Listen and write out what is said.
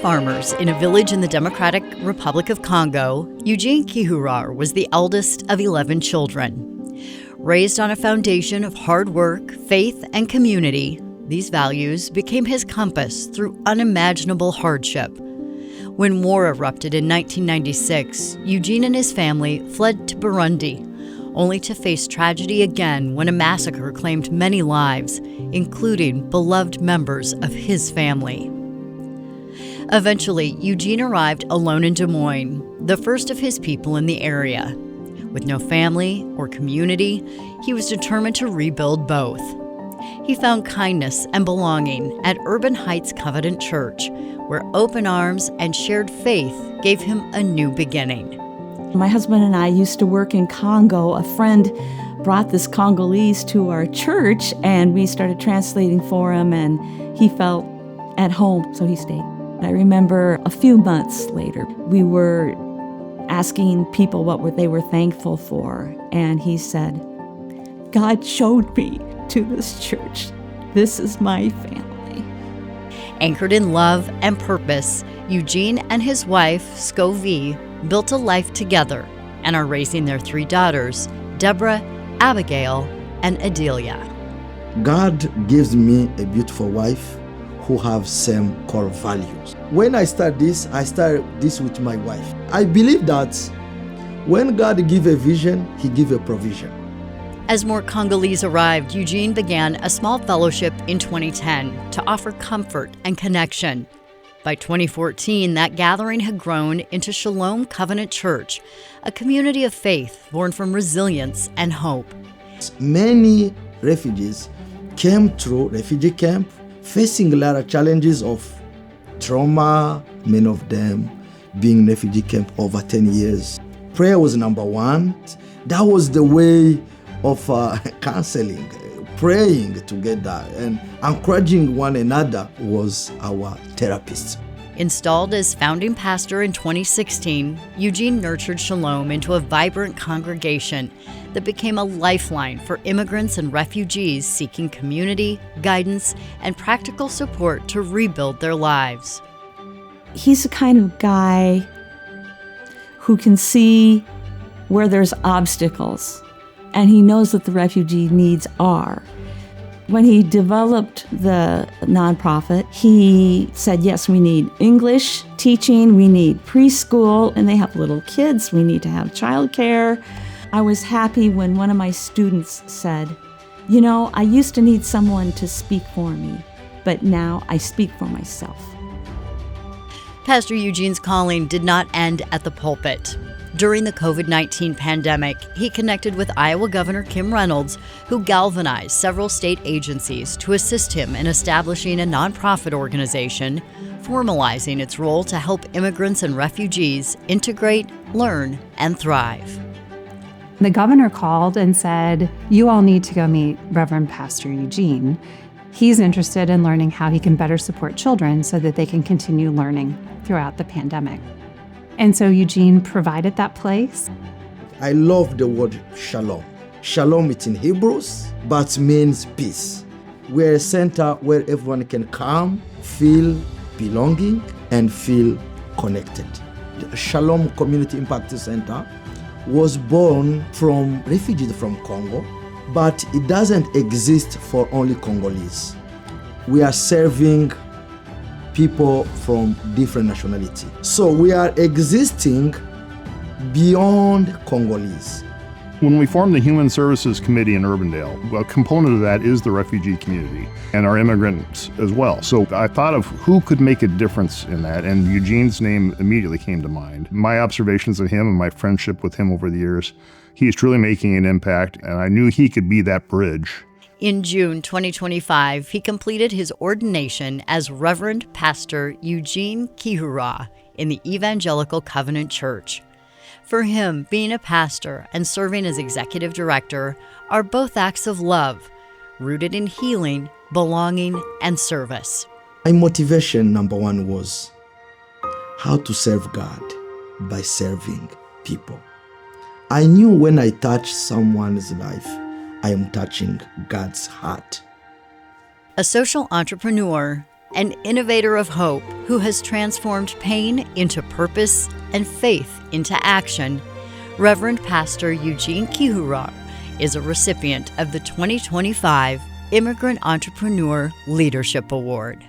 farmers in a village in the Democratic Republic of Congo, Eugene Kiruhura was the eldest of 11 children. Raised on a foundation of hard work, faith, and community, these values became his compass through unimaginable hardship. When war erupted in 1996, Eugene and his family fled to Burundi, only to face tragedy again when a massacre claimed many lives, including beloved members of his family. Eventually, Eugene arrived alone in Des Moines, the first of his people in the area. With no family or community, he was determined to rebuild both. He found kindness and belonging at Urban Heights Covenant Church, where open arms and shared faith gave him a new beginning. My husband and I used to work in Congo. A friend brought this Congolese to our church, and we started translating for him, and he felt at home, so he stayed. I remember a few months later, we were asking people what they were thankful for, and he said, "God showed me to this church. This is my family." Anchored in love and purpose, Eugene and his wife, Scovie, built a life together and are raising their 3 daughters, Deborah, Abigail, and Adelia. God gives me a beautiful wife who have same core values. When I start this with my wife. I believe that when God gives a vision, He gives a provision. As more Congolese arrived, Eugene began a small fellowship in 2010 to offer comfort and connection. By 2014, that gathering had grown into Shalom Covenant Church, a community of faith born from resilience and hope. Many refugees came through refugee camp, facing a lot of challenges of trauma, many of them being in refugee camp over 10 years. Prayer was number one. That was the way of counseling, praying together and encouraging one another was our therapist. Installed as founding pastor in 2016, Eugene nurtured Shalom into a vibrant congregation that became a lifeline for immigrants and refugees seeking community, guidance, and practical support to rebuild their lives. He's the kind of guy who can see where there's obstacles, and he knows what the refugee needs are. When he developed the nonprofit, he said, yes, we need English teaching, we need preschool, and they have little kids, we need to have childcare. I was happy when one of my students said, you know, I used to need someone to speak for me, but now I speak for myself. Pastor Eugene's calling did not end at the pulpit. During the COVID-19 pandemic, he connected with Iowa Governor Kim Reynolds, who galvanized several state agencies to assist him in establishing a nonprofit organization, formalizing its role to help immigrants and refugees integrate, learn, and thrive. The governor called and said, you all need to go meet Reverend Pastor Eugene. He's interested in learning how he can better support children so that they can continue learning throughout the pandemic. And so Eugene provided that place. I love the word shalom. Shalom, it's in Hebrews, but means peace. We're a center where everyone can come, feel belonging, and feel connected. The Shalom Community Impact Center was born from refugees from Congo, but it doesn't exist for only Congolese. We are serving people from different nationality. So we are existing beyond Congolese. When we formed the Human Services Committee in Urbandale, a component of that is the refugee community and our immigrants as well. So I thought of who could make a difference in that, and Eugene's name immediately came to mind. My observations of him and my friendship with him over the years, he's truly making an impact, and I knew he could be that bridge. In June 2025, he completed his ordination as Reverend Pastor Eugene Kiruhura in the Evangelical Covenant Church. For him, being a pastor and serving as executive director are both acts of love, rooted in healing, belonging, and service. My motivation, number one, was how to serve God by serving people. I knew when I touch someone's life, I am touching God's heart. A social entrepreneur, an innovator of hope who has transformed pain into purpose and faith into action, Reverend Pastor Eugene Kiruhura is a recipient of the 2025 Immigrant Entrepreneur Leadership Award.